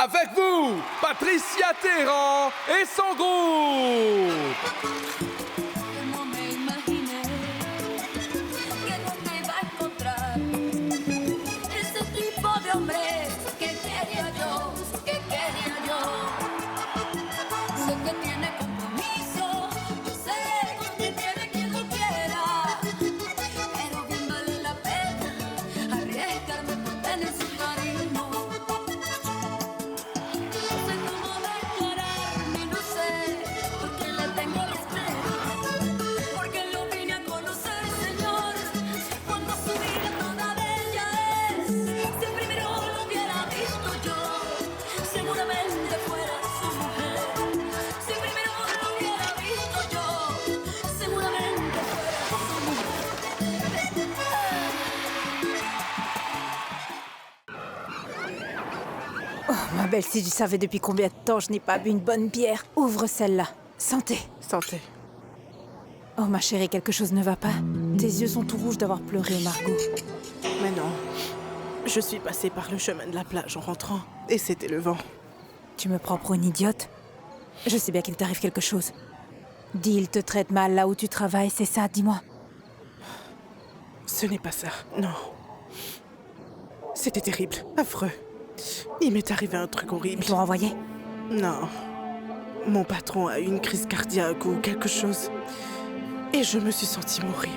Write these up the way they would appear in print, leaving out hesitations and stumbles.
Avec vous, Patricia Terran et son groupe. No me imaginé que no me iba a encontrar ese tipo de hombre que quería yo, sé que tiene compromiso, yo sé que tiene quien lo quiera, pero bien vale la pena arriesgarme por tener su cariño. No sé cómo declararme, no sé, porque le tengo respeto, porque lo vine a conocer, Señor, cuando su vida toda bella es. Si primero lo hubiera visto yo, seguramente fuera su mujer. Si primero lo hubiera visto yo, seguramente fuera su mujer. Oh, ma belle, si tu savais depuis combien de temps je n'ai pas bu une bonne bière, ouvre celle-là. Santé. Santé. Oh, ma chérie, quelque chose ne va pas. Tes yeux sont tout rouges d'avoir pleuré, Margot. Mais non. Je suis passée par le chemin de la plage en rentrant, et c'était le vent. Tu me prends pour une idiote? Je sais bien qu'il t'arrive quelque chose. Dis, il te traite mal là où tu travailles, c'est ça, dis-moi. Ce n'est pas ça, non. C'était terrible, affreux. Il m'est arrivé un truc horrible. Ils t'ont renvoyé? Non. Mon patron a eu une crise cardiaque ou quelque chose. Et je me suis sentie mourir.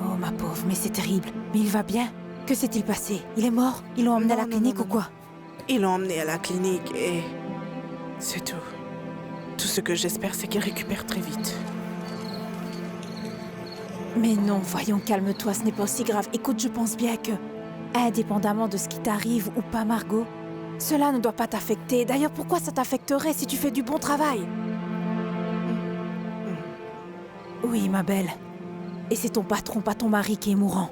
Oh, ma pauvre, mais c'est terrible. Mais il va bien? Que s'est-il passé? Il est mort? Ils l'ont emmené à la clinique ou quoi? Ils l'ont emmené à la clinique et... c'est tout. Tout ce que j'espère, c'est qu'il récupère très vite. Mais non, voyons, calme-toi, ce n'est pas si grave. Écoute, je pense bien que, indépendamment de ce qui t'arrive ou pas, Margot, cela ne doit pas t'affecter. D'ailleurs, pourquoi ça t'affecterait si tu fais du bon travail? Oui, ma belle. Et c'est ton patron, pas ton mari, qui est mourant.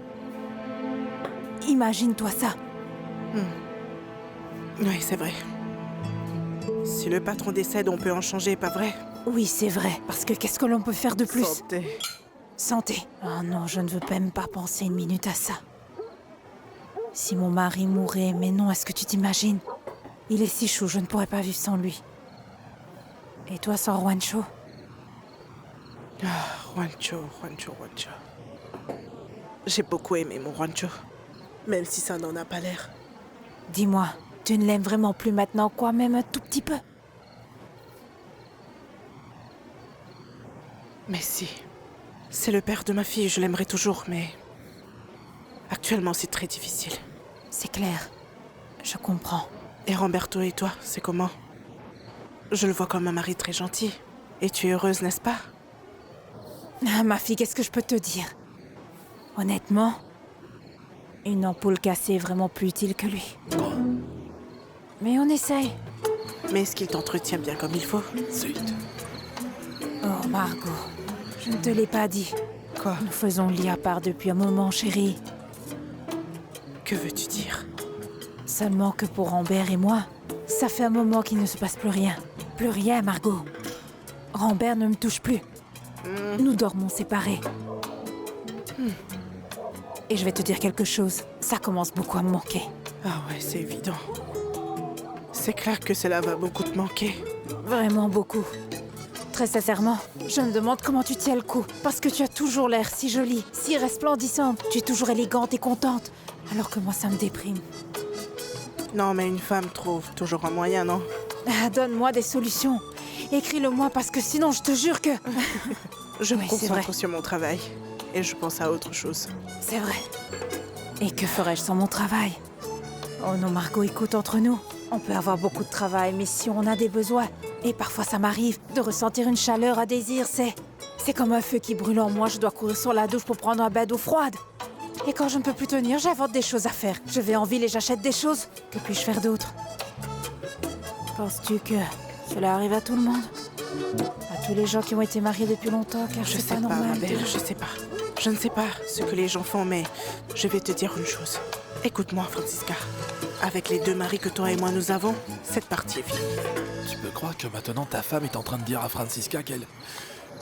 Imagine-toi ça. Oui, c'est vrai. Si le patron décède, on peut en changer, pas vrai? Oui, c'est vrai. Parce que qu'est-ce que l'on peut faire de plus? Santé. Santé. Oh non, je ne veux même pas penser une minute à ça. Si mon mari mourait, mais non, est-ce que tu t'imagines? Il est si chou, je ne pourrais pas vivre sans lui. Et toi sans Juancho? Juancho. J'ai beaucoup aimé mon Juancho. Même si ça n'en a pas l'air. Dis-moi, tu ne l'aimes vraiment plus maintenant, quoi, même un tout petit peu? Mais si. C'est le père de ma fille, je l'aimerai toujours, mais... actuellement, c'est très difficile. C'est clair. Je comprends. Et Ramberto et toi, c'est comment? Je le vois comme un mari très gentil. Et tu es heureuse, n'est-ce pas? Ah, ma fille, qu'est-ce que je peux te dire? Honnêtement, une ampoule cassée est vraiment plus utile que lui. Mais on essaye. Mais est-ce qu'il t'entretient bien comme il faut? Zut. Oh, Margot, je ne te l'ai pas dit. Quoi? Nous faisons le lit à part depuis un moment, chérie. Que veux-tu dire? Seulement que pour Rambert et moi, ça fait un moment qu'il ne se passe plus rien. Plus rien, Margot. Rambert ne me touche plus. Nous dormons séparés. Et je vais te dire quelque chose. Ça commence beaucoup à me manquer. Ah ouais, c'est évident. C'est clair que cela va beaucoup te manquer. Vraiment beaucoup. Très sincèrement, je me demande comment tu tiens le coup. Parce que tu as toujours l'air si jolie, si resplendissante. Tu es toujours élégante et contente. Alors que moi, ça me déprime. Non, mais une femme trouve toujours un moyen, non? Ah, donne-moi des solutions. Écris-le-moi parce que sinon, je te jure que... Je me Oui, c'est concentre vrai. sur mon travail. Et je pense à autre chose. C'est vrai. Et que ferais-je sans mon travail? Oh non, Margot, écoute, entre nous, on peut avoir beaucoup de travail, mais si on a des besoins, et parfois ça m'arrive de ressentir une chaleur à désir, c'est comme un feu qui brûle en moi, je dois courir sur la douche pour prendre un bain d'eau froide. Et quand je ne peux plus tenir, j'invente des choses à faire. Je vais en ville et j'achète des choses. Que puis-je faire d'autre? Penses-tu que cela arrive à tout le monde? À tous les gens qui ont été mariés depuis longtemps, car Je c'est sais pas pas, normal. ma belle, je sais pas. Je ne sais pas ce que les gens font, mais je vais te dire une chose. Écoute-moi, Francisca. Avec les 2 maris que toi et moi nous avons, cette partie est finie. Tu peux croire que maintenant ta femme est en train de dire à Francisca qu'elle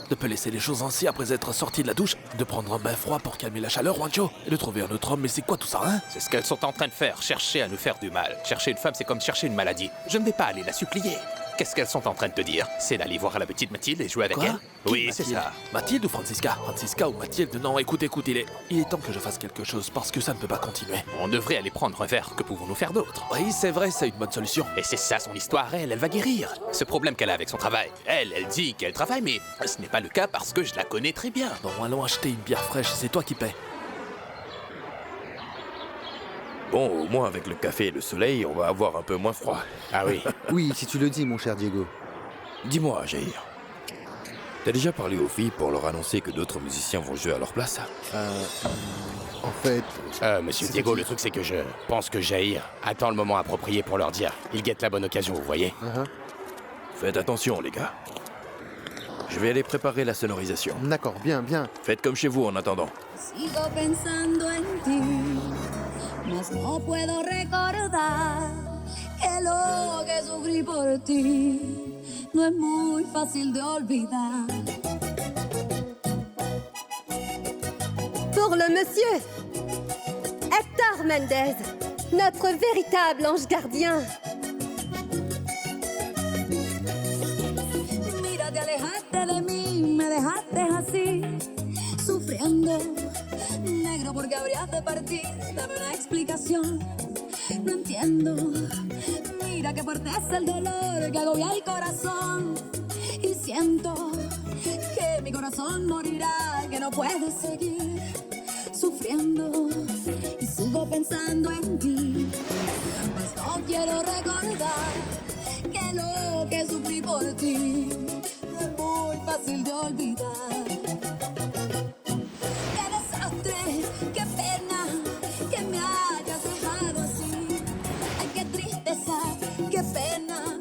de pas laisser les choses ainsi après être sorti de la douche, de prendre un bain froid pour calmer la chaleur, Wancho, et de trouver un autre homme, mais c'est quoi tout ça, hein? C'est ce qu'elles sont en train de faire, chercher à nous faire du mal. Chercher une femme, c'est comme chercher une maladie. Je ne vais pas aller la supplier. Qu'est-ce qu'elles sont en train de te dire? C'est d'aller voir la petite Mathilde et jouer avec Quoi? elle? Oui, c'est Mathilde? ça. Mathilde ou Francisca? Francisca ou Mathilde? Non, écoute, il est temps que je fasse quelque chose parce que ça ne peut pas continuer. On devrait aller prendre un verre. Que pouvons-nous faire d'autre? Oui, c'est vrai, c'est une bonne solution. Et c'est ça son histoire, elle va guérir. Ce problème qu'elle a avec son travail. Elle dit qu'elle travaille, mais ce n'est pas le cas parce que je la connais très bien. Bon, allons acheter une bière fraîche, c'est toi qui paies. Bon, au moins avec le café et le soleil, on va avoir un peu moins froid. Ah oui. Oui, si tu le dis, mon cher Diego. Dis-moi, Jair. T'as déjà parlé aux filles pour leur annoncer que d'autres musiciens vont jouer à leur place? En fait, Monsieur Diego, le truc c'est que je pense que Jair attend le moment approprié pour leur dire. Il guette la bonne occasion, vous voyez. Faites attention, les gars. Je vais aller préparer la sonorisation. d'accord, bien, bien. Faites comme chez vous en attendant. Sigo pensando en ti, mas no puedo recordar que lo que sufrí por ti no es muy fácil de olvidar. Pour le monsieur Hector Mendez, notre véritable ange gardien. Mira, te alejaste de mí, me dejaste así, sufriendo, negro porque habrías de partir. Dame una explicación, no entiendo. Mira que fuerte es el dolor que agobia el corazón. Y siento que mi corazón morirá, que no puedes seguir sufriendo. Y sigo pensando en ti, pues no quiero recordar que lo que sufrí por ti no es muy fácil de olvidar. Qué desastre, qué pena que me hayas dejado así. Ay, qué tristeza, qué pena,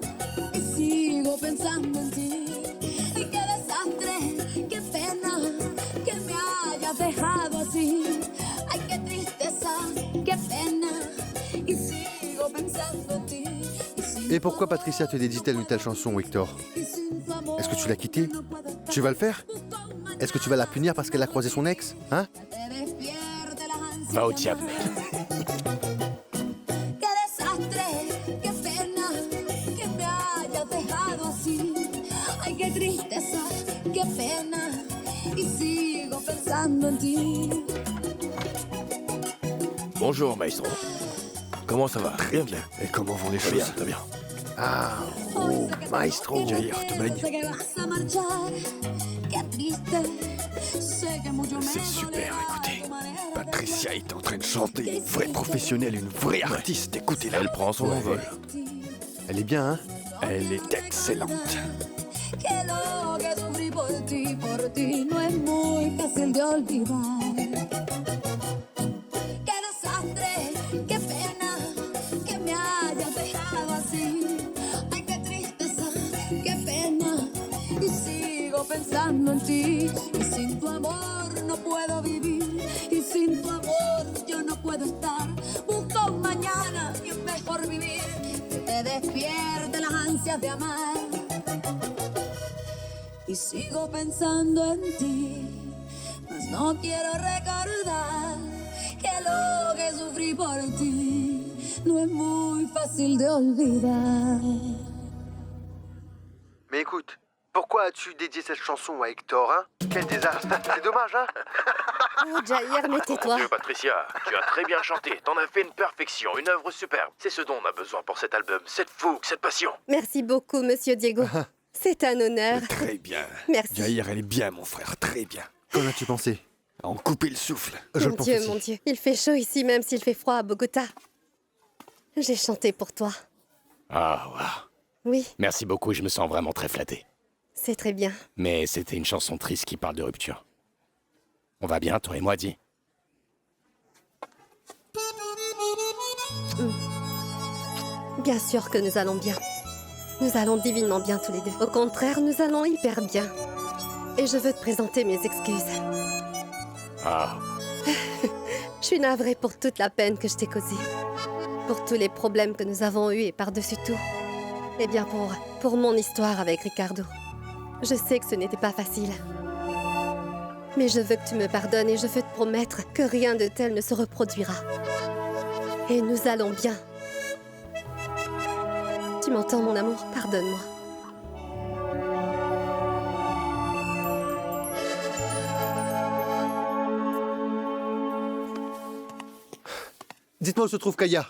y sigo pensando en ti. Ay, qué desastre, qué pena que me hayas dejado así. Ay, qué tristeza, qué pena, y sigo pensando en ti. Et pourquoi Patricia te dédie-t-elle une telle chanson, Hector? Est-ce que tu l'as quittée? Tu vas le faire? Est-ce que tu vas la punir parce qu'elle a croisé son ex? Hein? Va au diable. Qué desastre, qué pena que me hayas dejado así. Ay, qué tristeza, qué pena, y sigo pensando en ti. Bonjour, maestro. Comment ça va? Très bien. Et comment vont les Très bien, choses? très bien. Ah, Oh, maestro. Jair, te baignes. Sé que vas a marchar, qué triste. Sé que mucho me C'est super, dolerá écoutez. tu manera de Patricia est en train de chanter. Une vraie professionnelle, une vraie artiste. Écoutez-la. Elle prend son envol. Elle est bien, hein? Elle est excellente. Que lo que sufrí por ti no es muy fácil de olvidar. Qué desastre, qué pena que me hayas dejado así. Ay, qué tristeza, qué pena, y sigo pensando en ti. Y sin tu amor no puedo vivir, y sin tu amor yo no puedo estar. Busco un mañana y un mejor vivir, que te despierte las ansias de amar. Y sigo pensando en ti, mas no quiero recordar que lo que sufrí por ti no es muy fácil de olvidar. Mais écoute, pourquoi as-tu dédié cette chanson à Hector, hein? Quel désastre. C'est dommage, hein? Oh, Jair, mais tais-toi. Dieu, Patricia, tu as très bien chanté. T'en as fait une perfection, une œuvre superbe. C'est ce dont on a besoin pour cet album. Cette fougue, cette passion. Merci beaucoup, monsieur Diego. C'est un honneur. Très bien. Merci. Jair, elle est bien, mon frère, très bien. Qu'en as-tu pensé? En couper le souffle. Je le Mon pense Dieu, aussi. mon Dieu. Il fait chaud ici, même s'il fait froid à Bogota. J'ai chanté pour toi. Ah, waouh. Oui, Merci beaucoup, je me sens vraiment très flatté. c'est très bien. Mais c'était une chanson triste qui parle de rupture. On va bien, toi et moi, dis. Bien sûr que nous allons bien. Nous allons divinement bien tous les deux. Au contraire, nous allons hyper bien. Et je veux te présenter mes excuses. Ah, Je suis navrée pour toute la peine que je t'ai causée. Pour tous les problèmes que nous avons eus et par-dessus tout. Et bien pour mon histoire avec Ricardo. Je sais que ce n'était pas facile. Mais je veux que tu me pardonnes et je veux te promettre que rien de tel ne se reproduira. Et nous allons bien. Tu m'entends, mon amour? Pardonne-moi. Dites-moi où se trouve Kaya.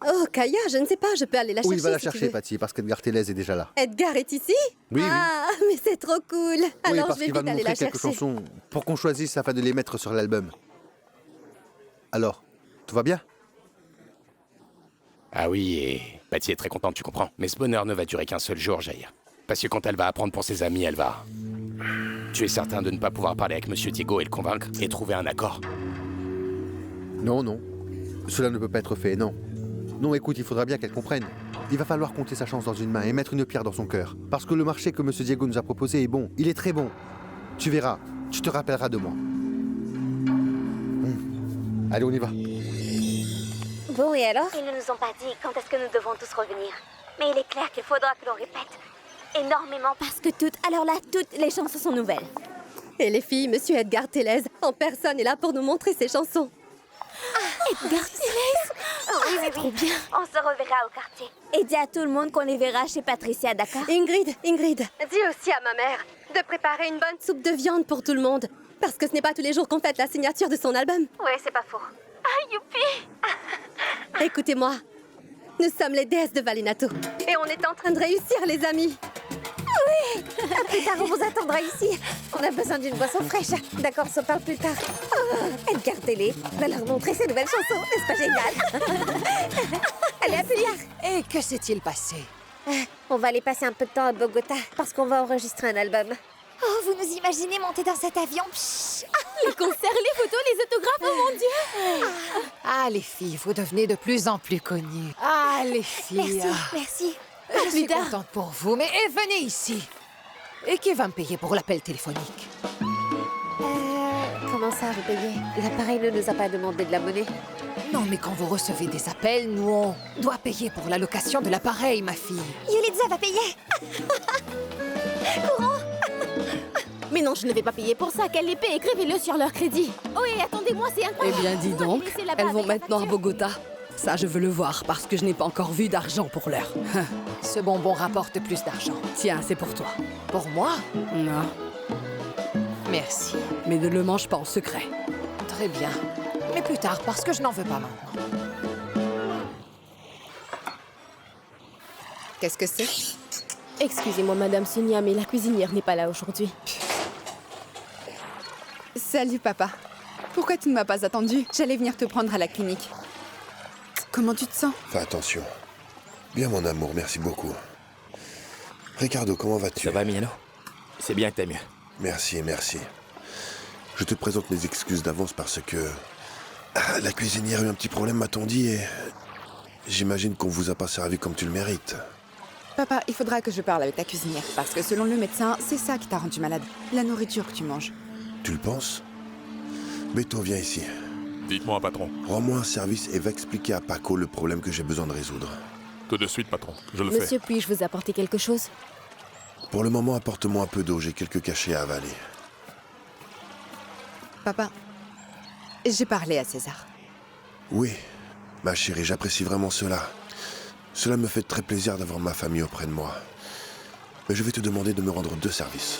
Oh, Kaya, je ne sais pas, je peux aller la chercher. Oui, va la si tu chercher, veux. Patty, parce qu'Edgar Télez est déjà là. Edgar est ici? Oui, oui. Ah, mais c'est trop cool. Oui, Alors parce je vais qu'il va vite nous aller la montrer quelques chercher. chansons pour qu'on choisisse afin de les mettre sur l'album. Alors, tout va bien? Ah oui, et Patty est très contente, tu comprends. Mais ce bonheur ne va durer qu'un seul jour, Jair. Parce que quand elle va apprendre pour ses amis, elle va... Tu es certain de ne pas pouvoir parler avec Monsieur Diego et le convaincre et trouver un accord? Non, non. Cela ne peut pas être fait, non. Non, écoute, il faudra bien qu'elle comprenne. Il va falloir compter sa chance dans une main et mettre une pierre dans son cœur. Parce que le marché que Monsieur Diego nous a proposé est bon. Il est très bon. Tu verras. Tu te rappelleras de moi. Allez, on y va. Bon, et alors? Ils ne nous ont pas dit quand est-ce que nous devons tous revenir. Mais il est clair qu'il faudra que l'on répète énormément. Parce que toutes les chansons sont nouvelles. Et les filles, Monsieur Edgar Télez, en personne, est là pour nous montrer ses chansons. Edgar Télez? Oui, trop bien. On se reverra au quartier. Et dis à tout le monde qu'on les verra chez Patricia, d'accord? Ingrid, dis aussi à ma mère de préparer une bonne soupe de viande pour tout le monde. Parce que ce n'est pas tous les jours qu'on fête la signature de son album. Oui, c'est pas faux. Ah, youpi! Écoutez-moi, nous sommes les déesses de Valinato. Et on est en train de réussir, les amis. Oui! À plus tard, on vous attendra ici. On a besoin d'une boisson fraîche. D'accord, on se parle plus tard. Oh, Edgar Télé va leur montrer ses nouvelles chansons. N'est-ce pas génial? Allez, à plus tard. Et que s'est-il passé? On va aller passer un peu de temps à Bogota parce qu'on va enregistrer un album. Oh, vous nous imaginez monter dans cet avion? Les concerts, les photos, les autographes, oh mon Dieu! Ah, les filles, vous devenez de plus en plus connues. Ah, les filles. Merci. Je suis contente pour vous, mais venez ici. Et qui va me payer pour l'appel téléphonique? Comment ça, vous payez? L'appareil ne nous a pas demandé de la monnaie. Non, mais quand vous recevez des appels, nous, on doit payer pour la location de l'appareil, ma fille. Yulitza va payer. Courons. Mais non, je ne vais pas payer pour ça. Qu'elle les paie, écrivez-le sur leur crédit. Oui, attendez-moi, c'est incroyable. Eh bien, dis donc, elles vont maintenant à Bogota. Ça, je veux le voir, parce que je n'ai pas encore vu d'argent pour l'heure. Ce bonbon rapporte plus d'argent. Tiens, c'est pour toi. Pour moi? Non. Merci. Mais ne le mange pas en secret. Très bien. Mais plus tard, parce que je n'en veux pas maintenant. Qu'est-ce que c'est? Excusez-moi, Madame Sonia, mais la cuisinière n'est pas là aujourd'hui. Salut, papa. Pourquoi tu ne m'as pas attendu? J'allais venir te prendre à la clinique. Comment tu te sens? Fais attention. Bien, mon amour, merci beaucoup. Ricardo, comment vas-tu? Ça va, Miano? C'est bien que t'aies mieux. Merci, merci. Je te présente mes excuses d'avance parce que... la cuisinière a eu un petit problème, m'a-t-on dit, et... J'imagine qu'on vous a pas servi comme tu le mérites. Papa, il faudra que je parle avec ta cuisinière, parce que selon le médecin, c'est ça qui t'a rendu malade. La nourriture que tu manges. Tu le penses? Beto, viens ici. Dites-moi, patron. Rends-moi un service et va expliquer à Paco le problème que j'ai besoin de résoudre. Tout de suite, patron. Je le fais. Monsieur, puis-je vous apporter quelque chose? Pour le moment, apporte-moi un peu d'eau, j'ai quelques cachets à avaler. Papa, j'ai parlé à César. Oui, ma chérie, j'apprécie vraiment cela. Cela me fait très plaisir d'avoir ma famille auprès de moi. Mais je vais te demander de me rendre 2 services.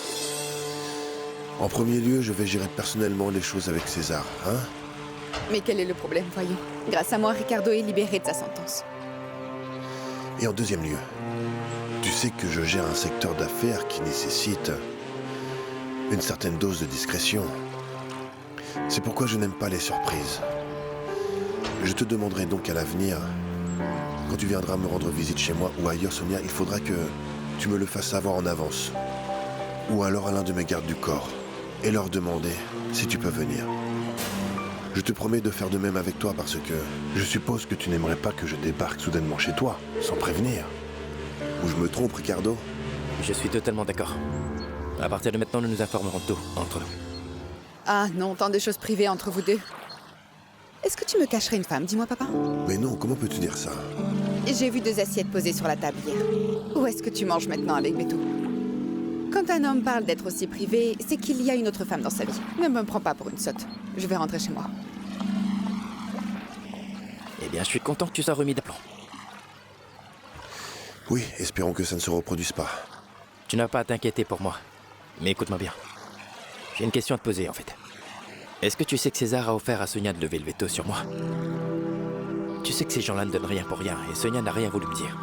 En premier lieu, je vais gérer personnellement les choses avec César, hein? Mais quel est le problème, voyons? Grâce à moi, Ricardo est libéré de sa sentence. Et en deuxième lieu, tu sais que je gère un secteur d'affaires qui nécessite une certaine dose de discrétion. C'est pourquoi je n'aime pas les surprises. Je te demanderai donc à l'avenir, quand tu viendras me rendre visite chez moi ou ailleurs, Sonia, il faudra que tu me le fasses savoir en avance. Ou alors à l'un de mes gardes du corps, et leur demander si tu peux venir. Je te promets de faire de même avec toi parce que je suppose que tu n'aimerais pas que je débarque soudainement chez toi, sans prévenir. Ou je me trompe, Ricardo? Je suis totalement d'accord. À partir de maintenant, nous nous informerons tout entre nous. Ah non, tant de choses privées entre vous deux. Est-ce que tu me cacherais une femme, dis-moi, papa? Mais non, comment peux-tu dire ça? J'ai vu 2 assiettes posées sur la table hier. Où est-ce que tu manges maintenant avec Beto? Quand un homme parle d'être aussi privé, c'est qu'il y a une autre femme dans sa vie. Ne me prends pas pour une sotte. Je vais rentrer chez moi. Eh bien, je suis content que tu sois remis d'aplomb. Oui, espérons que ça ne se reproduise pas. Tu n'as pas à t'inquiéter pour moi. Mais écoute-moi bien. J'ai une question à te poser, en fait. Est-ce que tu sais que César a offert à Sonia de lever le veto sur moi? Tu sais que ces gens-là ne donnent rien pour rien, et Sonia n'a rien voulu me dire.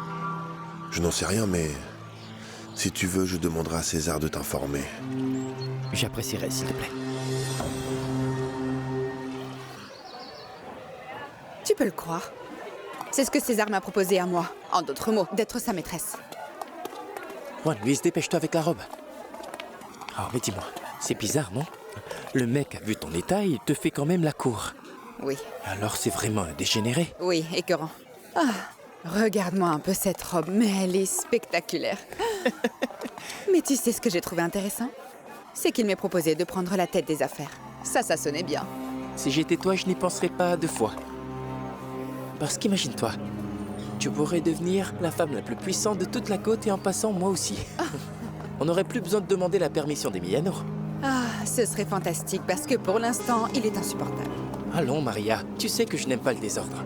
Je n'en sais rien, mais... Si tu veux, je demanderai à César de t'informer. J'apprécierais, s'il te plaît. Tu peux le croire. C'est ce que César m'a proposé à moi. En d'autres mots, d'être sa maîtresse. Juan, Luis, dépêche-toi avec la robe. Oh, mais dis-moi, c'est bizarre, non? Le mec a vu ton état et il te fait quand même la cour. Oui. Alors c'est vraiment un dégénéré. Oui, écœurant. Ah, regarde-moi un peu cette robe, mais elle est spectaculaire. Mais tu sais ce que j'ai trouvé intéressant? C'est qu'il m'ait proposé de prendre la tête des affaires. Ça sonnait bien. Si j'étais toi, je n'y penserais pas deux fois. Parce qu'imagine-toi, tu pourrais devenir la femme la plus puissante de toute la côte et en passant, moi aussi. On n'aurait plus besoin de demander la permission d'Emiliano. Ah, ce serait fantastique parce que pour l'instant, il est insupportable. Allons, Maria, tu sais que je n'aime pas le désordre.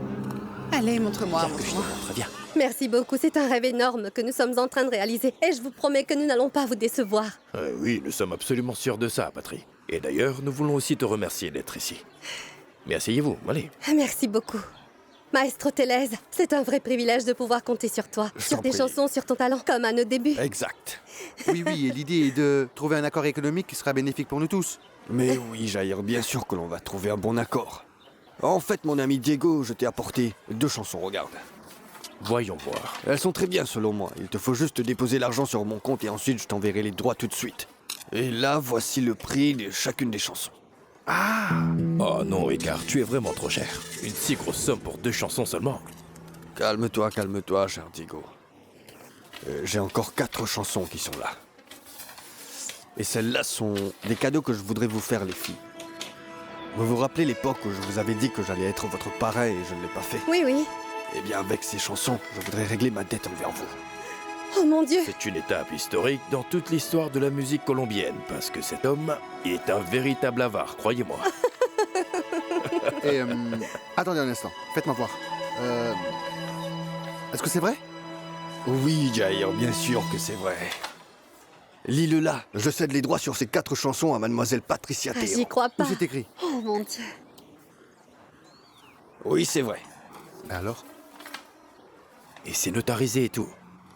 Allez, montre-moi. Que je te montre, viens. Merci beaucoup, c'est un rêve énorme que nous sommes en train de réaliser. Et je vous promets que nous n'allons pas vous décevoir. Oui, nous sommes absolument sûrs de ça, Patrie. Et d'ailleurs, nous voulons aussi te remercier d'être ici. Mais asseyez-vous, allez. Merci beaucoup. Maestro Télèse, c'est un vrai privilège de pouvoir compter sur toi. Sur des chansons, sur ton talent, comme à nos débuts. Exact. Oui, et l'idée est de trouver un accord économique qui sera bénéfique pour nous tous. Mais oui, Jair, bien sûr que l'on va trouver un bon accord. En fait, mon ami Diego, je t'ai apporté 2 chansons, regarde. Voyons voir. Elles sont très bien selon moi. Il te faut juste déposer l'argent sur mon compte et ensuite je t'enverrai les droits tout de suite. Et là, voici le prix de chacune des chansons. Ah! Oh non, Ricard, tu es vraiment trop cher. Une si grosse somme pour 2 chansons seulement. Calme-toi, cher Diego. J'ai encore 4 chansons qui sont là. Et celles-là sont des cadeaux que je voudrais vous faire, les filles. Vous vous rappelez l'époque où je vous avais dit que j'allais être votre parrain et je ne l'ai pas fait? Oui. Eh bien, avec ces chansons, je voudrais régler ma dette envers vous. Oh mon Dieu! C'est une étape historique dans toute l'histoire de la musique colombienne, parce que cet homme est un véritable avare, croyez-moi. Et attendez un instant, faites-moi voir. Est-ce que c'est vrai? Oui, Jair, bien sûr que c'est vrai. Lis-le là. Je cède les droits sur ces 4 chansons à mademoiselle Patricia Théo. J'y crois pas. Où c'est écrit? Oh mon Dieu. Oui, c'est vrai. Alors? Et c'est notarisé et tout.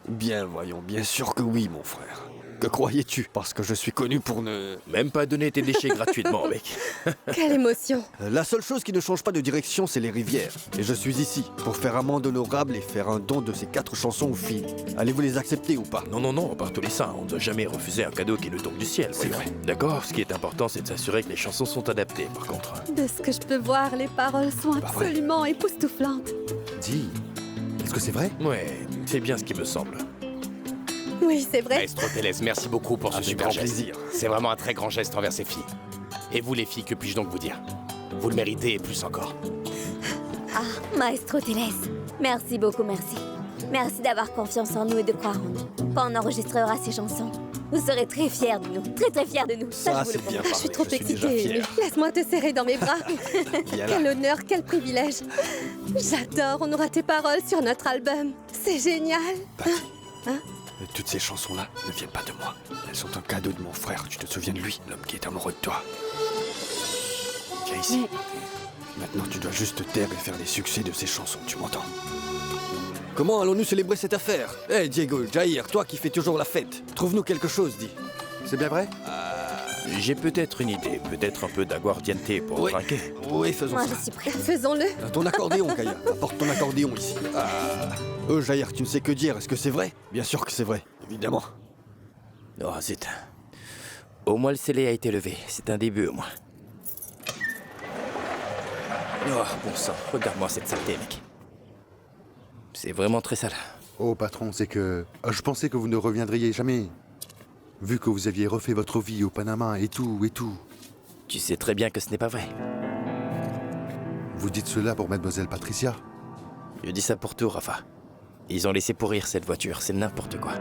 Bien, voyons, bien sûr que oui, mon frère. Que croyais-tu? Parce que je suis connu pour ne... Même pas donner tes déchets gratuitement, mec. Quelle émotion! La seule chose qui ne change pas de direction, c'est les rivières. Et je suis ici pour faire amende honorable et faire un don de ces 4 chansons aux filles. Allez-vous les accepter ou pas? Non, par tous les saints, on ne doit jamais refuser un cadeau qui nous tombe du ciel. C'est vrai. D'accord, ce qui est important, c'est de s'assurer que les chansons sont adaptées, par contre. De ce que je peux voir, les paroles sont absolument époustouflantes. Dis, est-ce que c'est vrai? Ouais, c'est bien ce qui me semble. Oui, c'est vrai. Maestro Télès, merci beaucoup pour ce Avec super grand geste. plaisir. C'est vraiment un très grand geste envers ces filles. Et vous les filles, que puis-je donc vous dire? Vous le méritez et plus encore. Ah, Maestro Télès, merci beaucoup, merci. Merci d'avoir confiance en nous et de croire en nous. Quand on enregistrera ces chansons, vous serez très fiers de nous. Très fiers de nous. Ça, je vous c'est le bien promets. Je suis trop déjà excitée. fier. Laisse-moi te serrer dans mes bras. Viens là. Quel honneur, quel privilège. J'adore, on aura tes paroles sur notre album. C'est génial. Toutes ces chansons-là ne viennent pas de moi. Elles sont un cadeau de mon frère. Tu te souviens de lui, l'homme qui est amoureux de toi. Viens ici. Maintenant, tu dois juste te taire et faire les succès de ces chansons, tu m'entends? Comment allons-nous célébrer cette affaire? Eh, Diego, Jair, toi qui fais toujours la fête, trouve-nous quelque chose, dis. C'est bien vrai? J'ai peut-être une idée, peut-être un peu d'aguardiente pour trinquer. Oui, faisons Moi, ça. je suis prête. Faisons-le. Ton accordéon, Kaya. Apporte ton accordéon ici. Jair, tu ne sais que dire. Est-ce que c'est vrai? Bien sûr que c'est vrai, évidemment. Oh, zut. Au moins le scellé a été levé. C'est un début, au moins. Oh, bon sang. Regarde-moi cette saleté, mec. C'est vraiment très sale. Oh, patron, c'est que... je pensais que vous ne reviendriez jamais. Vu que vous aviez refait votre vie au Panama et tout. Tu sais très bien que ce n'est pas vrai. Vous dites cela pour mademoiselle Patricia? Je dis ça pour tout, Rafa. Ils ont laissé pourrir cette voiture, c'est n'importe quoi.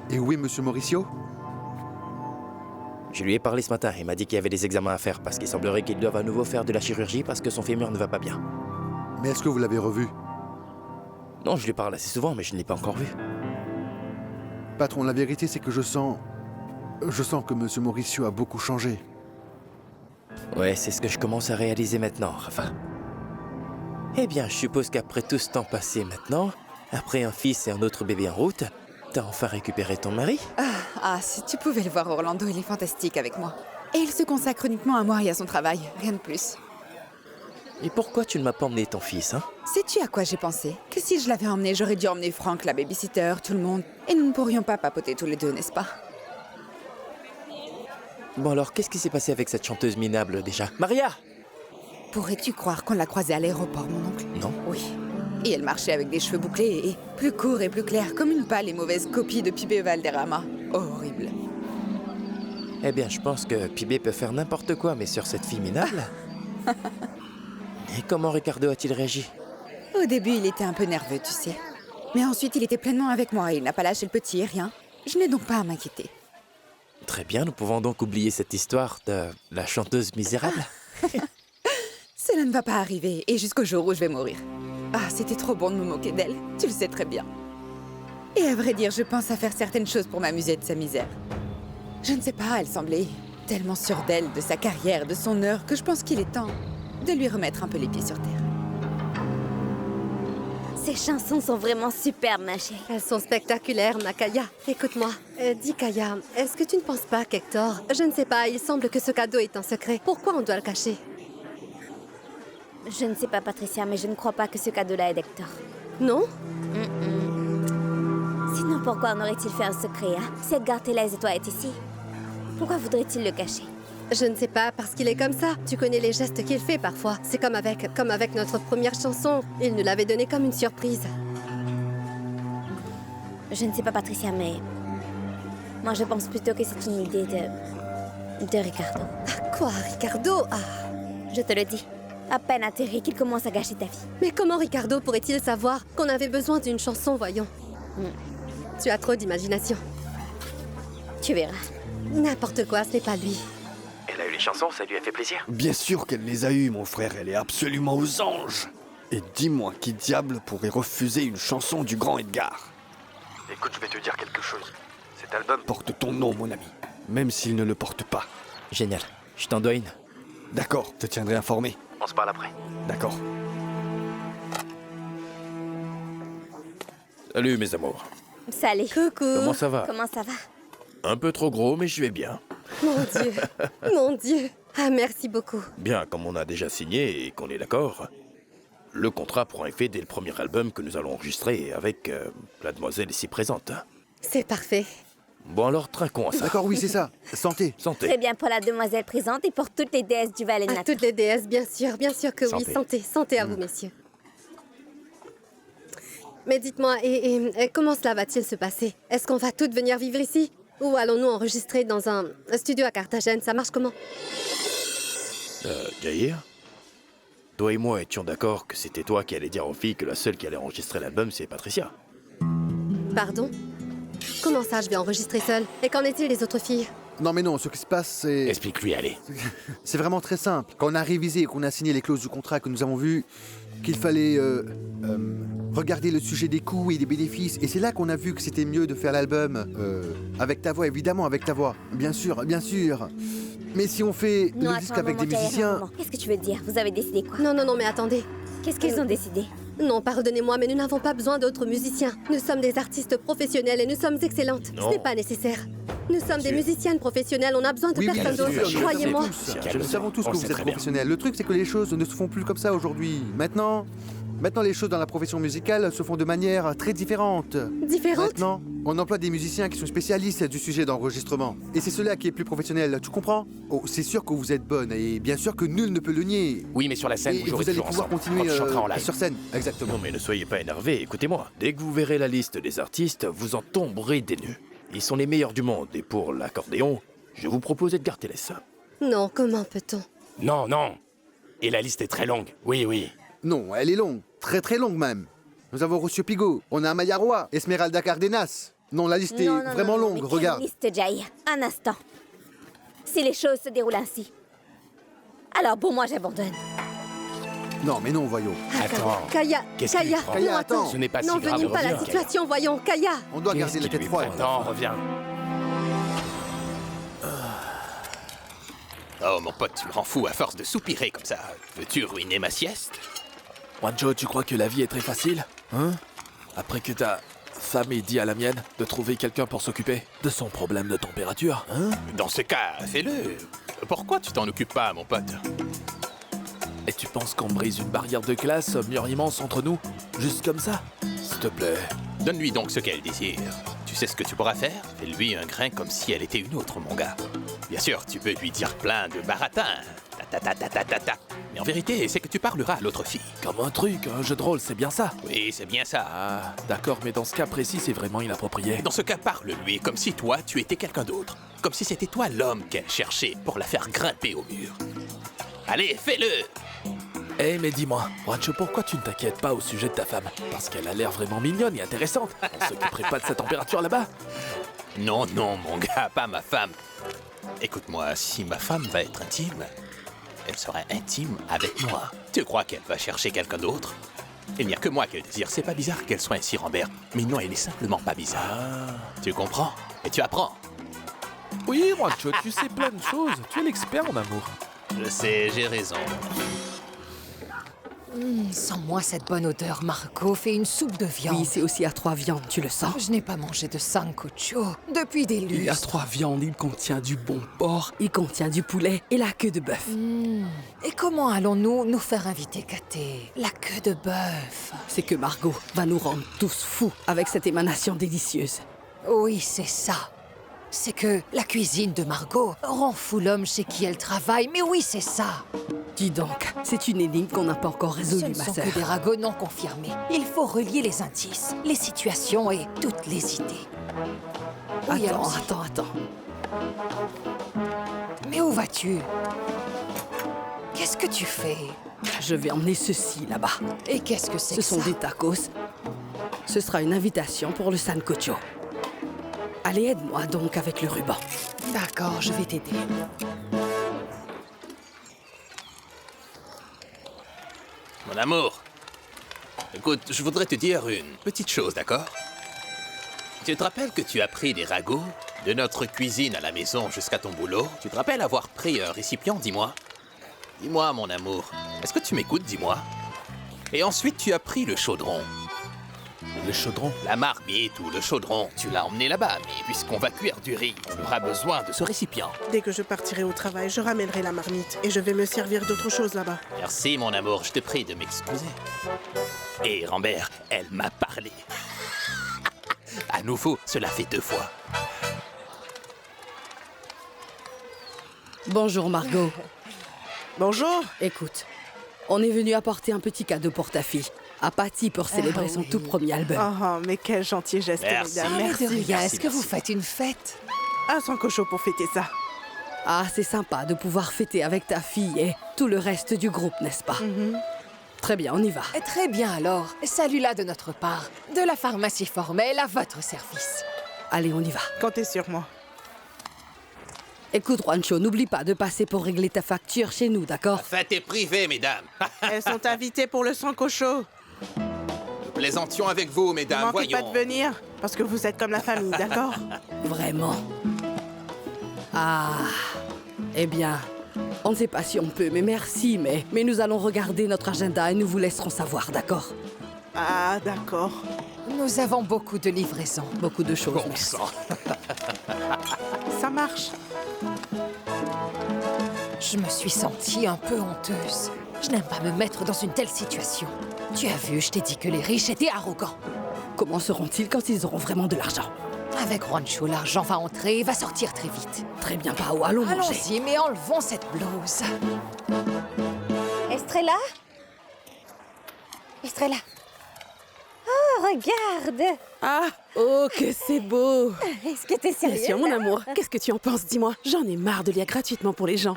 Et où est Monsieur Mauricio? Je lui ai parlé ce matin, il m'a dit qu'il y avait des examens à faire parce qu'il semblerait qu'il doive à nouveau faire de la chirurgie parce que son fémur ne va pas bien. Mais est-ce que vous l'avez revu? Non, je lui parle assez souvent, mais je ne l'ai pas encore vu. Patron, la vérité c'est que je sens que Monsieur Mauricio a beaucoup changé. Ouais, c'est ce que je commence à réaliser maintenant, Rafa. Eh bien, je suppose qu'après tout ce temps passé maintenant, après un fils et un autre bébé en route, t'as enfin récupéré ton mari? Si tu pouvais le voir, Orlando, il est fantastique avec moi. Et il se consacre uniquement à moi et à son travail, rien de plus. Et pourquoi tu ne m'as pas emmené ton fils, hein? Sais-tu à quoi j'ai pensé? Que si je l'avais emmené, j'aurais dû emmener Franck, la babysitter, tout le monde. Et nous ne pourrions pas papoter tous les deux, n'est-ce pas? Bon alors, qu'est-ce qui s'est passé avec cette chanteuse minable déjà? Maria! Pourrais-tu croire qu'on l'a croisée à l'aéroport, mon oncle? Non. Oui. Et elle marchait avec des cheveux bouclés et plus courts et plus clairs, comme une pâle et mauvaise copie de Pibé Valderrama. Horrible. Eh bien, je pense que Pibé peut faire n'importe quoi, mais sur cette fille minable... Et comment Ricardo a-t-il réagi? Au début, il était un peu nerveux, tu sais. Mais ensuite, il était pleinement avec moi et il n'a pas lâché le petit, rien. Je n'ai donc pas à m'inquiéter. Très bien, nous pouvons donc oublier cette histoire de la chanteuse misérable. Cela ne va pas arriver, et jusqu'au jour où je vais mourir. C'était trop bon de me moquer d'elle, tu le sais très bien. Et à vrai dire, je pense à faire certaines choses pour m'amuser de sa misère. Je ne sais pas, elle semblait tellement sûre d'elle, de sa carrière, de son heure, que je pense qu'il est temps de lui remettre un peu les pieds sur terre. Ces chansons sont vraiment superbes, ma chérie. Elles sont spectaculaires, ma Kaya. Écoute-moi, dis Kaya, est-ce que tu ne penses pas qu'Hector... Je ne sais pas, il semble que ce cadeau est un secret. Pourquoi on doit le cacher? Je ne sais pas, Patricia, mais je ne crois pas que ce cadeau-là est d'Hector. Non? Sinon, pourquoi en aurait-il fait un secret, hein? Si Edgar Tellez et toi êtes ici, pourquoi voudrait-il le cacher? Je ne sais pas, parce qu'il est comme ça. Tu connais les gestes qu'il fait parfois. C'est comme avec notre première chanson. Il nous l'avait donné comme une surprise. Je ne sais pas, Patricia, mais... Moi, je pense plutôt que c'est une idée de Ricardo. Quoi, Ricardo? Je te le dis. À peine atterri qu'il commence à gâcher ta vie. Mais comment Ricardo pourrait-il savoir qu'on avait besoin d'une chanson, voyons? Tu as trop d'imagination. Tu verras. N'importe quoi, ce n'est pas lui. Elle a eu les chansons, ça lui a fait plaisir. Bien sûr qu'elle les a eues, mon frère. Elle est absolument aux anges. Et dis-moi, qui diable pourrait refuser une chanson du grand Edgar? Écoute, je vais te dire quelque chose. Cet album porte ton nom, mon ami. Même s'il ne le porte pas. Génial. Je t'en dois une. D'accord, je te tiendrai informé. On se parle après. D'accord. Salut, mes amours. Salut. Coucou. Comment ça va? Comment ça va? Un peu trop gros, mais je vais bien. Mon Dieu. Mon Dieu. Merci beaucoup. Bien, comme on a déjà signé et qu'on est d'accord, le contrat prend effet dès le premier album que nous allons enregistrer avec la demoiselle ici présente. C'est parfait. Bon alors, trinquons à ça. D'accord, oui, c'est ça. Santé. Santé. Très bien pour la demoiselle présente et pour toutes les déesses du Valais de À Natal. toutes les déesses, bien sûr que Santé. oui. Santé. Santé à vous, messieurs. Mais dites-moi, et comment cela va-t-il se passer? Est-ce qu'on va toutes venir vivre ici? Ou allons-nous enregistrer dans un studio à Carthagène? Ça marche comment? Jair, toi et moi étions d'accord que c'était toi qui allais dire aux filles que la seule qui allait enregistrer l'album, c'est Patricia. Pardon? Comment ça, je vais enregistrer seule? Et qu'en est-il des autres filles? Non mais non, ce qui se passe c'est... Explique-lui, allez. C'est vraiment très simple. Quand on a révisé et qu'on a signé les clauses du contrat, que nous avons vu qu'il fallait regarder le sujet des coûts et des bénéfices, et c'est là qu'on a vu que c'était mieux de faire l'album avec ta voix, évidemment, avec ta voix. Bien sûr, bien sûr. Mais si on fait Non, le disque attends un avec des moment, Jair, un musiciens... moment. Qu'est-ce que tu veux dire? Vous avez décidé quoi? Non, mais attendez. Qu'est-ce qu'ils ont décidé? Non, pardonnez-moi, mais nous n'avons pas besoin d'autres musiciens. Nous sommes des artistes professionnels et nous sommes excellentes. Non. Ce n'est pas nécessaire. Nous sommes des Tu- musiciennes professionnelles, on a besoin de Oui, personne bien sûr, d'autre. nous le Croyez-moi. savons tous. Je Nous savons tous on que le vous sait êtes très bien. professionnels. Le truc, c'est que les choses ne se font plus comme ça aujourd'hui. Maintenant, les choses dans la profession musicale se font de manière très différente. Différente? Maintenant, on emploie des musiciens qui sont spécialistes du sujet d'enregistrement. Et c'est cela qui est plus professionnel, tu comprends? Oh, c'est sûr que vous êtes bonne, et bien sûr que nul ne peut le nier. Oui, mais sur la scène, Et vous jouerez vous allez toujours pouvoir ensemble. continuer Quand tu chanteras en live. sur scène, exactement. Non mais ne soyez pas énervés, écoutez-moi. Dès que vous verrez la liste des artistes, vous en tomberez des nues. Ils sont les meilleurs du monde, et pour l'accordéon, je vous propose Edgar Tellez. Non, comment peut-on? Non, non. Et la liste est très longue. Oui, oui. Non, elle est longue, très très longue même. Nous avons Rocio Pigo, on a Amaya Roy, Esmeralda Cardenas. Non, la liste est Non, non, vraiment non, longue, mais regarde. quelle liste, Jay? Un instant. Si les choses se déroulent ainsi, alors bon, moi j'abandonne. Non, mais non, voyons. Attends. Kaya, Qu'est-ce qu'il Kaya, prend non, attends. Ce n'est pas si grave, N'envenime pas la reviens, situation, voyons, Kaya. On doit garder la tête froide. Non, reviens. Oh, mon pote, tu me rends fou à force de soupirer comme ça. Veux-tu ruiner ma sieste? Wanjo, tu crois que la vie est très facile? Hein? Après que ta femme ait dit à la mienne de trouver quelqu'un pour s'occuper de son problème de température, hein? Dans ce cas, fais-le. Pourquoi tu t'en occupes pas, mon pote? Et tu penses qu'on brise une barrière de classe, mur immense entre nous? Juste comme ça? S'il te plaît. Donne-lui donc ce qu'elle désire. Tu sais ce que tu pourras faire? Fais-lui un grain comme si elle était une autre, mon gars. Bien sûr, tu peux lui dire plein de baratins. Ta. Mais en vérité, c'est que tu parleras à l'autre fille. Comme un truc, un jeu de rôle, c'est bien ça? Oui, c'est bien ça. Ah, d'accord, mais dans ce cas précis, c'est vraiment inapproprié. Dans ce cas, parle-lui comme si toi, tu étais quelqu'un d'autre. Comme si c'était toi l'homme qu'elle cherchait pour la faire grimper au mur. Allez, fais-le! Eh, mais dis-moi, Wancho, pourquoi tu ne t'inquiètes pas au sujet de ta femme? Parce qu'elle a l'air vraiment mignonne et intéressante. On s'occuperait pas de sa température là-bas? Non, mon gars, pas ma femme. Écoute-moi, si ma femme va être intime, elle sera intime avec moi. Tu crois qu'elle va chercher quelqu'un d'autre? Il n'y a que moi qu'elle désire. C'est pas bizarre qu'elle soit ainsi, Rambert. Mais non, elle est simplement pas bizarre. Tu comprends? Et tu apprends. Oui, Wancho, tu sais plein de choses. Tu es l'expert en amour. Je sais, j'ai raison. Sens-moi cette bonne odeur, Margot. Fais une soupe de viande. Oui, c'est aussi à 3 viandes, tu le sens? Je n'ai pas mangé de sancocho depuis des lustres. Il y a 3 viandes, il contient du bon porc, il contient du poulet et la queue de bœuf. Et comment allons-nous nous faire inviter, Katé? La queue de bœuf. C'est que Margot va nous rendre tous fous avec cette émanation délicieuse. Oui, c'est ça. C'est que la cuisine de Margot rend fou l'homme chez qui elle travaille. Mais oui, c'est ça. Dis donc, c'est une énigme qu'on n'a pas encore résolue, Ce ne ma sont sœur. que des ragots non confirmés. Il faut relier les indices, les situations et toutes les idées. Oui, Attends. Mais où vas-tu? Qu'est-ce que tu fais? Je vais emmener ceci là-bas. Et qu'est-ce que c'est Ce que sont ça? des tacos. Ce sera une invitation pour le sancocho. Allez, aide-moi donc avec le ruban. D'accord, je vais t'aider. Mon amour, écoute, je voudrais te dire une petite chose, d'accord? Tu te rappelles que tu as pris des ragots de notre cuisine à la maison jusqu'à ton boulot? Tu te rappelles avoir pris un récipient, dis-moi? Dis-moi, mon amour, est-ce que tu m'écoutes, dis-moi? Et ensuite, tu as pris le chaudron. Le chaudron? La marmite ou le chaudron, tu l'as emmené là-bas, mais puisqu'on va cuire du riz, on aura besoin de ce récipient. Dès que je partirai au travail, je ramènerai la marmite et je vais me servir d'autre chose là-bas. Merci, mon amour, je te prie de m'excuser. Et Rambert, elle m'a parlé. À nouveau, cela fait 2 fois. Bonjour, Margot. Bonjour. Écoute, on est venu apporter un petit cadeau pour ta fille, à Patty pour célébrer son tout premier album. Oh, mais quel gentil geste, Merci. mesdames. Merci. De rien. Merci, Est-ce que vous merci. faites une fête? Un sancocho pour fêter ça. Ah, c'est sympa de pouvoir fêter avec ta fille et tout le reste du groupe, n'est-ce pas? Très bien, on y va. Très bien alors. Salut-la de notre part. De la pharmacie formelle à votre service. Allez, on y va. Comptez sur moi. Écoute, Juancho, n'oublie pas de passer pour régler ta facture chez nous, d'accord? La fête est privée, mesdames. Elles sont invitées pour le sancocho. Nous plaisantions avec vous, Ne mesdames, manquez voyons. pas de venir, parce que vous êtes comme la famille, d'accord? Vraiment? Ah, eh bien, on ne sait pas si on peut, mais merci, mais nous allons regarder notre agenda et nous vous laisserons savoir, d'accord? Ah, d'accord. Nous avons beaucoup de livraisons. Beaucoup de choses, Bon merci. sang. Ça marche. Je me suis sentie un peu honteuse. Je n'aime pas me mettre dans une telle situation. Tu as vu, je t'ai dit que les riches étaient arrogants. Comment seront-ils quand ils auront vraiment de l'argent? Avec Rancho, l'argent va entrer et va sortir très vite. Très bien, Pao, allons manger. Allons-y, mais enlevons cette blouse. Estrella? Estrella? Oh, regarde! Ah, oh, que c'est beau! Est-ce que t'es Bien sérieuse? sûr, mon amour. Qu'est-ce que tu en penses? Dis-moi. J'en ai marre de lire gratuitement pour les gens.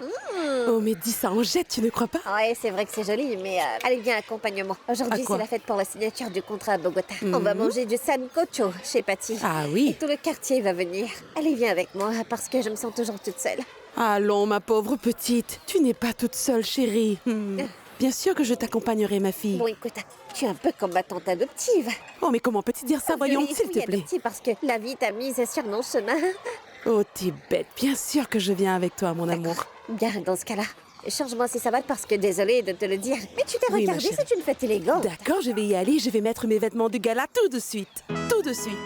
Oh, mais dis ça en jette, tu ne crois pas? Ouais, c'est vrai que c'est joli, mais allez, viens, accompagne-moi. Aujourd'hui, À quoi? c'est la fête pour la signature du contrat à Bogota. On va manger du sancocho chez Patty. Ah oui. Et tout le quartier va venir. Allez, viens avec moi, parce que je me sens toujours toute seule. Allons, ma pauvre petite. Tu n'es pas toute seule, chérie. Bien sûr que je t'accompagnerai, ma fille. Bon, écoute, tu es un peu comme ma tante adoptive. Oh, mais comment peux-tu dire ça? Voyons, Oui, s'il te plaît. adoptive parce que la vie t'a mise sur mon chemin. Oh, t'es bête. Bien sûr que je viens avec toi, mon amour. Bien, dans ce cas-là, change-moi ces savates parce que désolée de te le dire, mais tu t'es Oui, ma regardée, chérie. c'est une fête élégante. D'accord, je vais y aller. Je vais mettre mes vêtements de gala tout de suite. Tout de suite.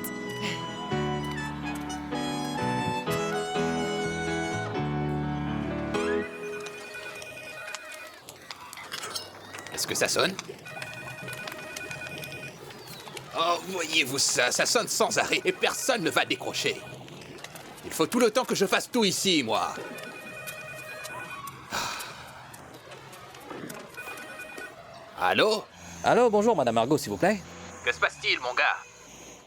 Est-ce que ça sonne? Oh, voyez-vous ça? Ça sonne sans arrêt et personne ne va décrocher. Il faut tout le temps que je fasse tout ici, moi. Allô? Allô, bonjour, Madame Margot, s'il vous plaît. Que se passe-t-il, mon gars?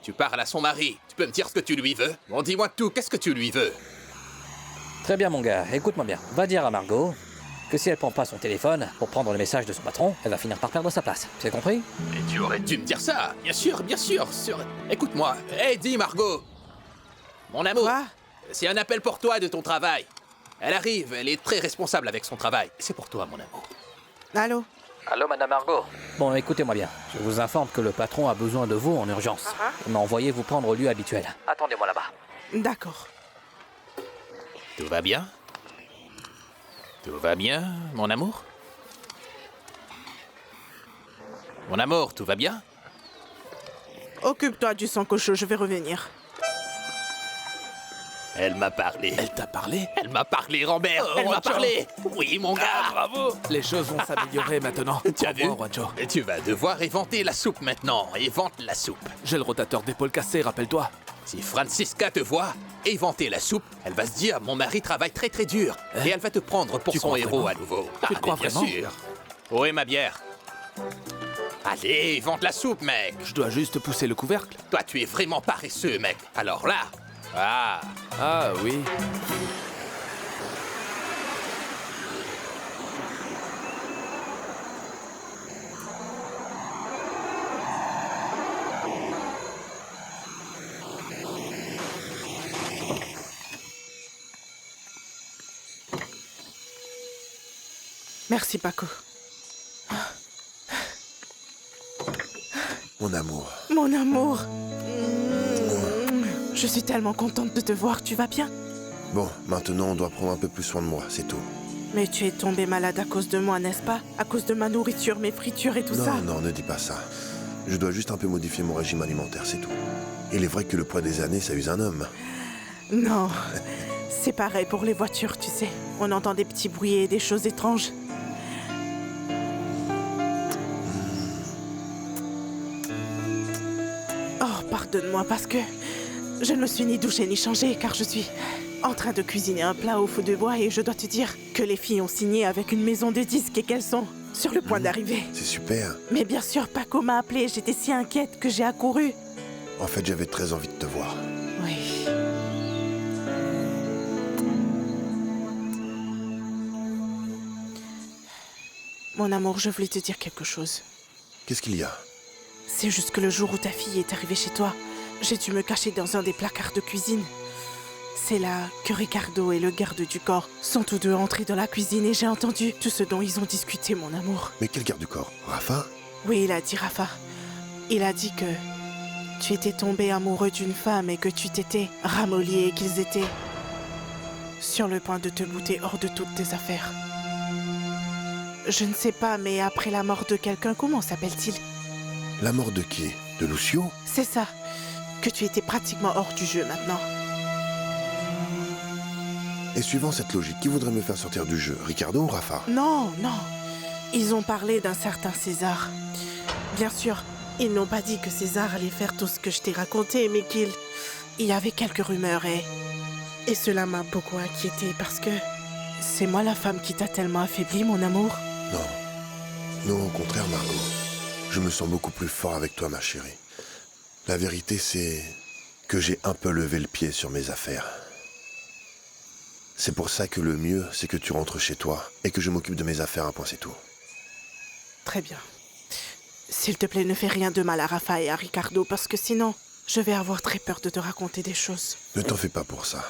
Tu parles à son mari. Tu peux me dire ce que tu lui veux? Bon, dis-moi tout. Qu'est-ce que tu lui veux? Très bien, mon gars, écoute-moi bien. Va dire à Margot que si elle prend pas son téléphone pour prendre le message de son patron, elle va finir par perdre sa place. C'est compris? Mais tu aurais dû me dire ça. Bien sûr, bien sûr. Écoute-moi. Hé, dis, Margot. Mon amour. C'est un appel pour toi de ton travail. Elle arrive, elle est très responsable avec son travail. C'est pour toi, mon amour. Allô? Allô, Madame Margot. Bon, écoutez-moi bien. Je vous informe que le patron a besoin de vous en urgence. Il m'a envoyé vous prendre au lieu habituel. Attendez-moi là-bas. D'accord. Tout va bien? Tout va bien, mon amour? Mon amour, tout va bien? Occupe-toi du sancocho, je vais revenir. Elle m'a parlé. Elle t'a parlé? Elle m'a parlé, Rambert. Elle m'a Juancho. parlé. Oui, mon gars. Bravo. Les choses vont s'améliorer maintenant. Tu as Au revoir, vu? Juancho. Et tu vas devoir éventer la soupe maintenant. Évente la soupe. J'ai le rotateur d'épaule cassé, rappelle-toi. Si Francisca te voit éventer la soupe, elle va se dire mon mari travaille très très dur. Et elle va te prendre pour Tu son crois héros vraiment? à nouveau. Tu le crois mais bien vraiment? sûr. Où est ma bière? Allez, évente la soupe, mec. Je dois juste pousser le couvercle. Toi, tu es vraiment paresseux, mec. Alors là... Ah. Ah oui. Merci, Paco. Mon amour. Mon amour. Je suis tellement contente de te voir, tu vas bien? Bon, maintenant on doit prendre un peu plus soin de moi, c'est tout. Mais tu es tombé malade à cause de moi, n'est-ce pas? À cause de ma nourriture, mes fritures et tout ça? Non, ne dis pas ça. Je dois juste un peu modifier mon régime alimentaire, c'est tout. Il est vrai que le poids des années, ça use un homme. Non, c'est pareil pour les voitures, tu sais. On entend des petits bruits et des choses étranges. Oh, pardonne-moi parce que je ne me suis ni douchée ni changée car je suis en train de cuisiner un plat au feu de bois et je dois te dire que les filles ont signé avec une maison de disques et qu'elles sont sur le point d'arriver. C'est super. Mais bien sûr, Paco m'a appelée, j'étais si inquiète que j'ai accouru. En fait, j'avais très envie de te voir. Oui. Mon amour, je voulais te dire quelque chose. Qu'est-ce qu'il y a? C'est juste que le jour où ta fille est arrivée chez toi, j'ai dû me cacher dans un des placards de cuisine. C'est là que Ricardo et le garde du corps sont tous deux entrés dans la cuisine et j'ai entendu tout ce dont ils ont discuté, mon amour. Mais quel garde du corps? Rafa? Oui, il a dit Rafa. Il a dit que tu étais tombé amoureux d'une femme et que tu t'étais ramolli et qu'ils étaient sur le point de te bouter hors de toutes tes affaires. Je ne sais pas, mais après la mort de quelqu'un, comment s'appelle-t-il? La mort de qui? De Lucio? C'est ça, que tu étais pratiquement hors du jeu maintenant. Et suivant cette logique, qui voudrait me faire sortir du jeu? Ricardo ou Rafa? Non, non. Ils ont parlé d'un certain César. Bien sûr, ils n'ont pas dit que César allait faire tout ce que je t'ai raconté, mais qu'il y avait quelques rumeurs et cela m'a beaucoup inquiétée parce que c'est moi la femme qui t'a tellement affaibli, mon amour. Non, au contraire, Margot. Je me sens beaucoup plus fort avec toi, ma chérie. La vérité, c'est que j'ai un peu levé le pied sur mes affaires. C'est pour ça que le mieux, c'est que tu rentres chez toi et que je m'occupe de mes affaires, un point c'est tout. Très bien. S'il te plaît, ne fais rien de mal à Rafa et à Ricardo, parce que sinon, je vais avoir très peur de te raconter des choses. Ne t'en fais pas pour ça.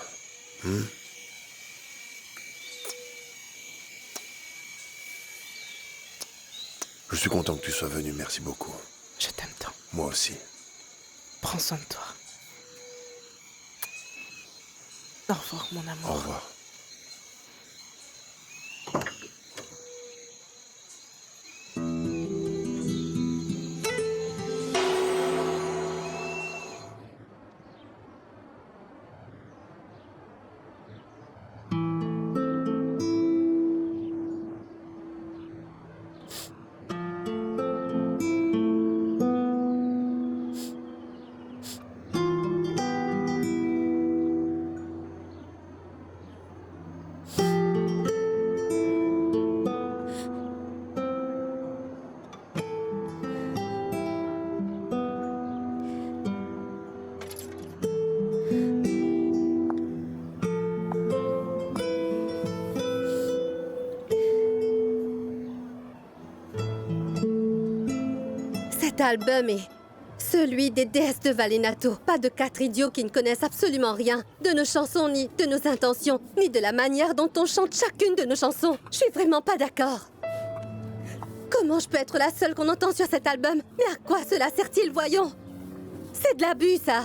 Je suis content que tu sois venu, merci beaucoup. Je t'aime tant. Moi aussi. Prends soin de toi. Au revoir, mon amour. Au revoir. Cet album est celui des déesses de Valenato. Pas de 4 idiots qui ne connaissent absolument rien de nos chansons, ni de nos intentions, ni de la manière dont on chante chacune de nos chansons. Je suis vraiment pas d'accord. Comment je peux être la seule qu'on entend sur cet album? Mais à quoi cela sert-il, voyons? C'est de l'abus, ça.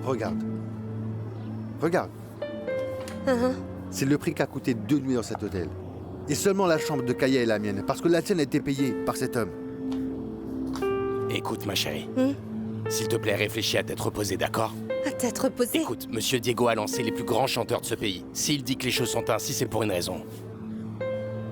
Regarde. Regarde. C'est le prix qu'a coûté 2 nuits dans cet hôtel. Et seulement la chambre de Kaya est la mienne, parce que la tienne a été payée par cet homme. Écoute, ma chérie. S'il te plaît, réfléchis à tête reposée, d'accord? À tête reposée? Écoute, Monsieur Diego a lancé les plus grands chanteurs de ce pays. S'il dit que les choses sont ainsi, c'est pour une raison.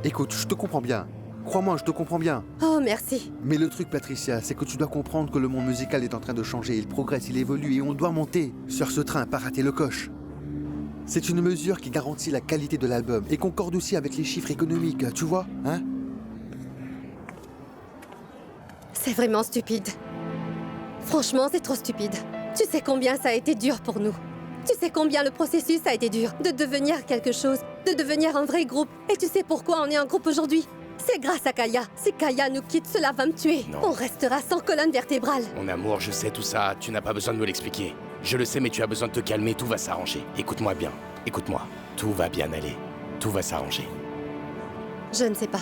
Écoute, je te comprends bien. Crois-moi, je te comprends bien. Oh, merci. Mais le truc, Patricia, c'est que tu dois comprendre que le monde musical est en train de changer. Il progresse, il évolue et on doit monter sur ce train, pas rater le coche. C'est une mesure qui garantit la qualité de l'album et concorde aussi avec les chiffres économiques, tu vois, hein? C'est vraiment stupide. Franchement, c'est trop stupide. Tu sais combien ça a été dur pour nous. Tu sais combien le processus a été dur de devenir quelque chose, de devenir un vrai groupe. Et tu sais pourquoi on est un groupe aujourd'hui? C'est grâce à Kaya. Si Kaya nous quitte, cela va me tuer. Non. On restera sans colonne vertébrale. Mon amour, je sais tout ça, tu n'as pas besoin de me l'expliquer. Je le sais, mais tu as besoin de te calmer, tout va s'arranger. Écoute-moi bien, écoute-moi. Tout va bien aller, tout va s'arranger. Je ne sais pas.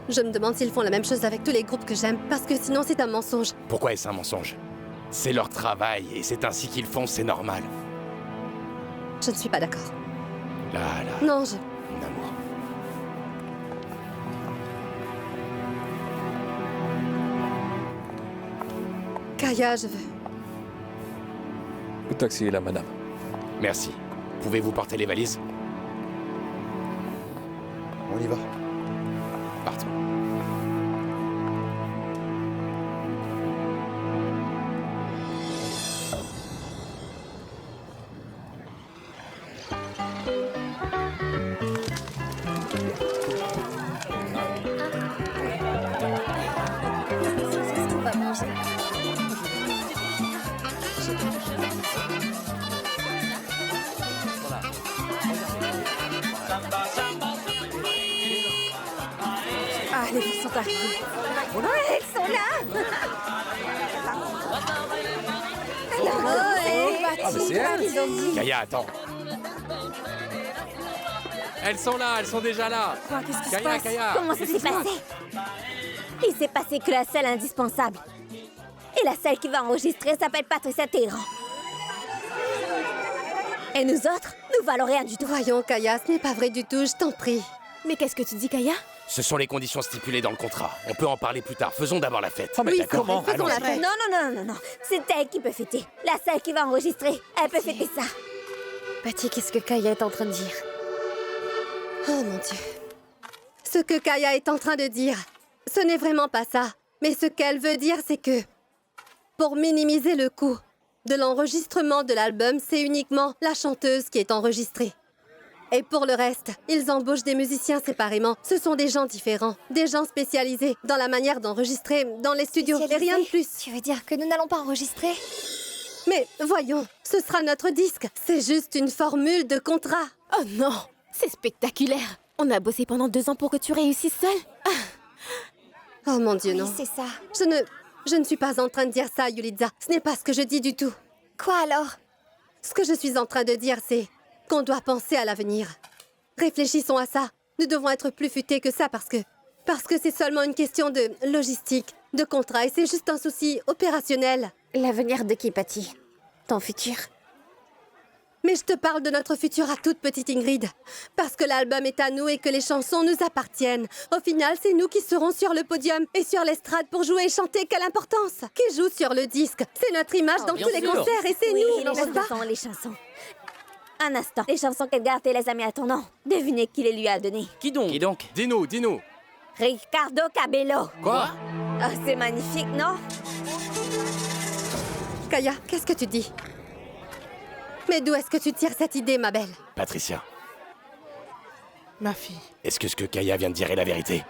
Je me demande s'ils font la même chose avec tous les groupes que j'aime, parce que sinon c'est un mensonge. Pourquoi est-ce un mensonge? C'est leur travail, et c'est ainsi qu'ils font, c'est normal. Je ne suis pas d'accord. Là, Non, mon amour. Kaya, je veux... Le taxi est là, madame. Merci. Pouvez-vous porter les valises? On y va. Partons. Ah, les filles sont arrivées. Ouais, elles sont là. Ah, mais c'est elle. Kaya, attends. Elles sont là, elles sont déjà là. Quoi, qu'est-ce qui se Kaya, passe? Kaya. Comment ça s'est passé? Il s'est passé que la seule indispensable. Et la seule qui va enregistrer s'appelle Patricia Téhéran. Et nous autres, nous valons rien du tout. Voyons, Kaya, ce n'est pas vrai du tout, je t'en prie. Mais qu'est-ce que tu dis, Kaya? Ce sont les conditions stipulées dans le contrat. On peut en parler plus tard. Faisons d'abord la fête. mais Oui, d'accord. c'est vrai, faisons la fête. Non, non, non, non, non. C'est elle qui peut fêter. La seule qui va enregistrer, elle peut fêter ça. Patty, qu'est-ce que Kaya est en train de dire? Oh mon Dieu. Ce que Kaya est en train de dire, ce n'est vraiment pas ça. Mais ce qu'elle veut dire, c'est que pour minimiser le coût de l'enregistrement de l'album, c'est uniquement la chanteuse qui est enregistrée. Et pour le reste, ils embauchent des musiciens séparément. Ce sont des gens différents, des gens spécialisés dans la manière d'enregistrer dans les studios. Et rien de plus. Tu veux dire que nous n'allons pas enregistrer? Mais voyons, ce sera notre disque. C'est juste une formule de contrat. Oh non, c'est spectaculaire. On a bossé pendant 2 ans pour que tu réussisses seule. Oh mon Dieu, non. C'est ça. Je ne suis pas en train de dire ça, Yulitza. Ce n'est pas ce que je dis du tout. Quoi alors? Ce que je suis en train de dire, c'est qu'on doit penser à l'avenir. Réfléchissons à ça. Nous devons être plus futés que ça parce que c'est seulement une question de logistique, de contrat, et c'est juste un souci opérationnel. L'avenir de qui, Patty? Ton futur? Mais je te parle de notre futur à toute petite Ingrid. Parce que l'album est à nous et que les chansons nous appartiennent. Au final, c'est nous qui serons sur le podium et sur l'estrade pour jouer et chanter. Quelle importance! Qui joue sur le disque? C'est notre image dans tous les concerts et c'est nous, n'est-ce pas? Les chansons. Un instant. Les chansons qu'Edgar les a mis à ton nom. Devinez qui les lui a données. Qui donc? Dis-nous. Ricardo Cabello. Quoi? Oh, c'est magnifique, non? Kaya, qu'est-ce que tu dis? Mais d'où est-ce que tu tires cette idée, ma belle? Patricia, Ma fille. est-ce que ce que Kaya vient de dire est la vérité?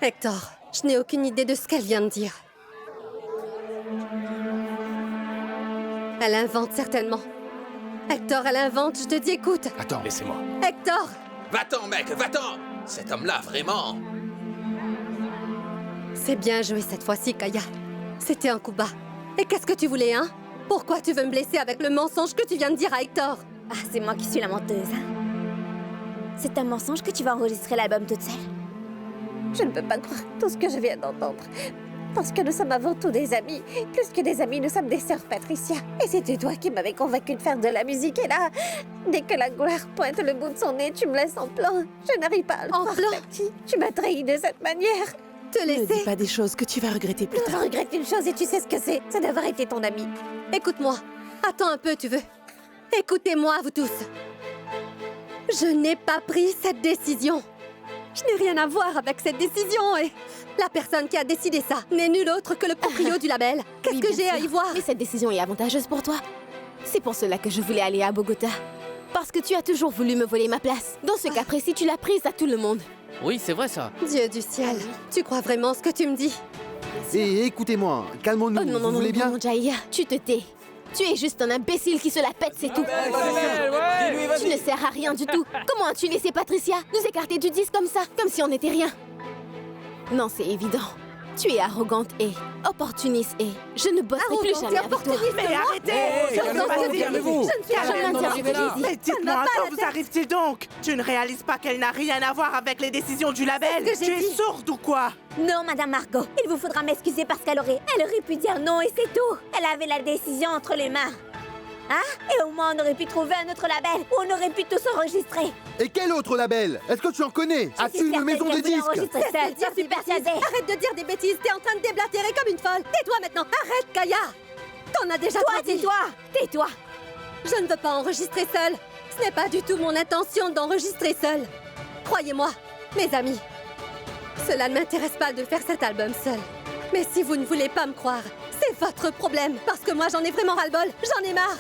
Hector, je n'ai aucune idée de ce qu'elle vient de dire. Elle invente certainement. Hector, elle invente, je te dis écoute. Attends, laissez-moi. Hector! Va-t'en, mec, va-t'en! Cet homme-là, vraiment! C'est bien joué cette fois-ci, Kaya. C'était un coup bas. Et qu'est-ce que tu voulais, hein? Pourquoi tu veux me blesser avec le mensonge que tu viens de dire à Hector? Ah, c'est moi qui suis la menteuse. C'est un mensonge que tu vas enregistrer l'album toute seule. Je ne peux pas croire tout ce que je viens d'entendre. Parce que nous sommes avant tout des amis. Plus que des amis, nous sommes des sœurs, Patricia. Et c'était toi qui m'avais convaincue de faire de la musique. Et là, dès que la gloire pointe le bout de son nez, tu me laisses en plan. Je n'arrive pas à le croire, Patty. Tu m'as trahi de cette manière. Te laisser... Ne dis pas des choses que tu vas regretter plus Je tard. regrette une chose et tu sais ce que c'est d'avoir été ton ami. Écoute-moi. Attends un peu, tu veux? Écoutez-moi, vous tous. Je n'ai pas pris cette décision. Je n'ai rien à voir avec cette décision et la personne qui a décidé ça n'est nulle autre que le proprio du label. Qu'est-ce que j'ai à y voir? Mais cette décision est avantageuse pour toi. C'est pour cela que je voulais aller à Bogota. Parce que tu as toujours voulu me voler ma place. Dans ce cas précis, tu l'as prise à tout le monde. Oui, c'est vrai ça. Dieu du ciel, tu crois vraiment ce que tu me dis? Et écoutez-moi, calmons-nous, Oh non, vous voulez bien? non, Jaya, tu te tais. Tu es juste un imbécile qui se la pète, c'est tout. Tu ne sers à rien du tout. Comment as-tu laissé Patricia nous écarter du disque comme ça, comme si on n'était rien? Non, c'est évident. Tu es arrogante et opportuniste et je ne bosserai plus jamais avec toi. Mais arrêtez! Calmez-vous. Mais dites-moi, à quoi vous arrive-t-il donc? Tu ne réalises pas qu'elle n'a rien à voir avec les décisions du label? Tu es sourde ou quoi? Non, Madame Margot, il vous faudra m'excuser parce qu'elle aurait pu dire non et c'est tout. Elle avait la décision entre les mains. Hein? Et au moins on aurait pu trouver un autre label où on aurait pu tous enregistrer. Et quel autre label? Est-ce que tu en connais? As-tu une maison de disques? Je suis persuadée. Arrête de dire des bêtises, t'es en train de déblatérer comme une folle. Tais-toi maintenant, arrête, Kaya. T'en as déjà trop dit. Tais-toi. Je ne veux pas enregistrer seule. Ce n'est pas du tout mon intention d'enregistrer seule. Croyez-moi, mes amis, cela ne m'intéresse pas de faire cet album seul. Mais si vous ne voulez pas me croire, c'est votre problème. Parce que moi, j'en ai vraiment ras-le-bol. J'en ai marre.